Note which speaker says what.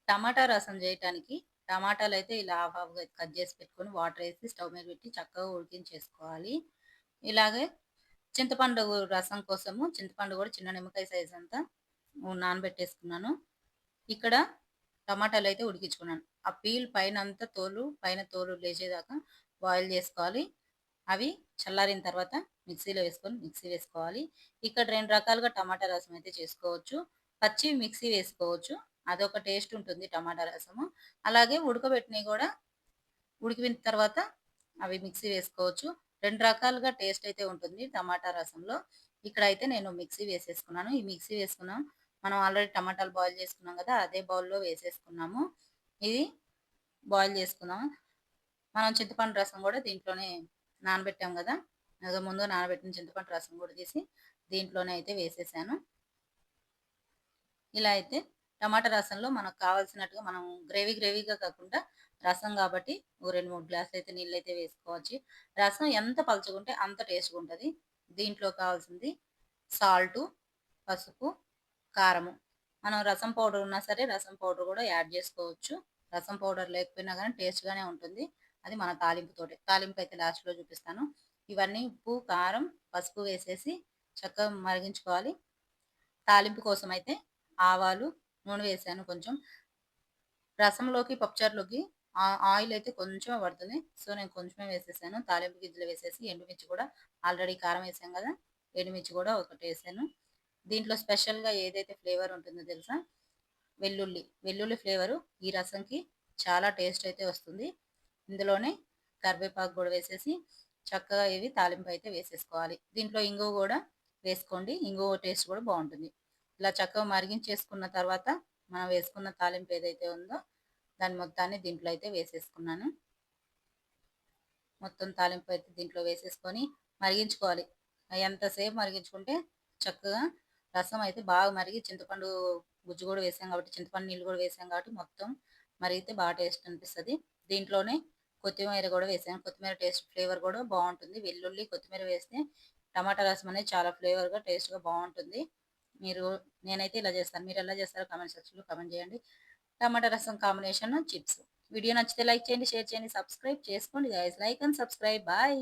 Speaker 1: టమాటా రసం చేయటానికి టమాటాలైతే ఇలా హాఫ్ హాఫ్‌గా కట్ చేసి పెట్టుకొని వాటరేసి స్టవ్ మీద పెట్టి చక్కగా ఉడికించేసుకోవాలి. ఇలాగే చింతపండు రసం కోసము చింతపండు కూడా చిన్న నిమ్మకాయ సైజ్ అంతా నానబెట్టేసుకున్నాను. ఇక్కడ టమాటాలైతే ఉడికించుకున్నాను. ఆ పీల్ పైనంతా పైన తోలు లేచేదాకా బాయిల్ చేసుకోవాలి. అవి చల్లారిన తర్వాత మిక్సీలో వేసుకొని మిక్సీ వేసుకోవాలి. ఇక్కడ 2 రకాలుగా టమాటా రసం అయితే చేసుకోవచ్చు. పచ్చివి మిక్సీ వేసుకోవచ్చు. అదొక టేస్ట్ ఉంటుంది టమాటా రసము. అలాగే ఉడకబెట్టినయి గూడా ఉడికిన తర్వాత అవి మిక్సీ వేసుకోవచ్చు. 2 రకాలుగా టేస్ట్ అయితే ఉంటుంది టమాటా రసంలో. ఇక్కడైతే నేను మిక్సీ వేసేసుకున్నాను. ఈ మిక్సీ వేసుకున్నాం. మనం ఆల్రెడీ టమాటాలు బాయిల్ చేసుకున్నాం గదా! అదే బౌల్‌లో వేసేసుకున్నాము. ఇది బాయిల్ చేసుకుందాం. మనం చింతపండు రసం గూడా దీంట్లోనే నానబెట్టాం గదా! అదో ముందు నానబెట్టిన చింతపండు రసం గూడా తీసి దీంట్లోనే అయితే వేసేసాను. ఇలా అయితే టమాటా రసంలో మనకు కావాల్సినట్టుగా మనం గ్రేవీగా కాకుండా రసం గాబట్టి ఓ 2, 3 గ్లాసులైతే నీళ్ళైతే వేసుకోవచ్చు. రసం ఎంత పలుచగుంటే అంత టేస్ట్‌గుంటది. దీంట్లో కావాల్సింది సాల్టు, పసుపు, కారము. మనం రసం పౌడర్ ఉన్నా సరే రసం పౌడర్ గూడా యాడ్ జేసుకోవచ్చు. రసం పౌడర్ లేకపోయినా గానీ టేస్ట్‌గానే ఉంటుంది. అది మన తాలింపుతోటే. తాలింపయితే లాస్ట్‌లో చూపిస్తాను. ఇవన్నీ ఉప్పు, కారం, పసుపు వేసేసి చక్కగా మరిగించుకోవాలి. తాలింపు కోసమయితే ఆవాలు, నూనె వేశాను కొంచెం. రసంలోకి, పప్పుచారులోకి ఆయిలయితే కొంచెమే పడుతుంది. సో, నేను కొంచెమే వేసేసాను. తాలింపు గింజలు వేసేసి, ఎండుమిర్చి కూడా ఆల్రెడీ కారం వేసాం గదా! ఎండుమిర్చి కూడా ఒకటేసాను. దీంట్లో స్పెషల్‌గా ఏదైతే ఫ్లేవర్ ఉంటుందో తెలుసా? వెల్లుల్లి. వెల్లుల్లి ఫ్లేవరు ఈ రసంకి చాలా టేస్ట్ అయితే వస్తుంది. ఇందులోనే కరివేపాకు గూడా వేసేసి, చక్కగా ఇవి తాలింపయితే వేసేసుకోవాలి. దీంట్లో ఇంగువ గూడా వేసుకోండి. ఇంగువ టేస్ట్ గూడా బావుంటుంది. ఇలా చక్కగా మరిగించేసుకున్న తర్వాత, మనం వేసుకున్న తాలింపు ఏదైతే ఉందో, దాన్ని మొత్తాన్ని దీంట్లో అయితే వేసేసుకున్నాను. మొత్తం తాలింపు అయితే దీంట్లో వేసేసుకొని మరిగించుకోవాలి. ఎంతసేపు మరిగించుకుంటే చక్కగా రసం అయితే బాగా మరిగి చింతపండు గుజ్జు గూడా వేసాం కాబట్టి, చింతపండు నీళ్ళు గూడా వేసాం కాబట్టి మొత్తం మరిగితే టేస్ట్ అనిపిస్తది. దీంట్లోనే కొత్తిమీర గూడా వేసాను. కొత్తిమీర టేస్ట్ ఫ్లేవర్ గూడా బావుంటుంది. వెల్లుల్లి, కొత్తిమీర వేస్తే టమాటా రసం అనేది చాలా ఫ్లేవర్‌గా, టేస్ట్‌గా బావుంటుంది. మీరు నేనైతే ఇలా చేస్తాను. మీరెలా చేస్తారో కామెంట్ సెక్షన్‌లో కామెంట్ చేయండి. Tomato rasam combination chips. Video నచ్చితే లైక్ చేయండి, షేర్ చేయండి, సబ్స్క్రైబ్ చేసుకోండి guys. Like and subscribe. Bye.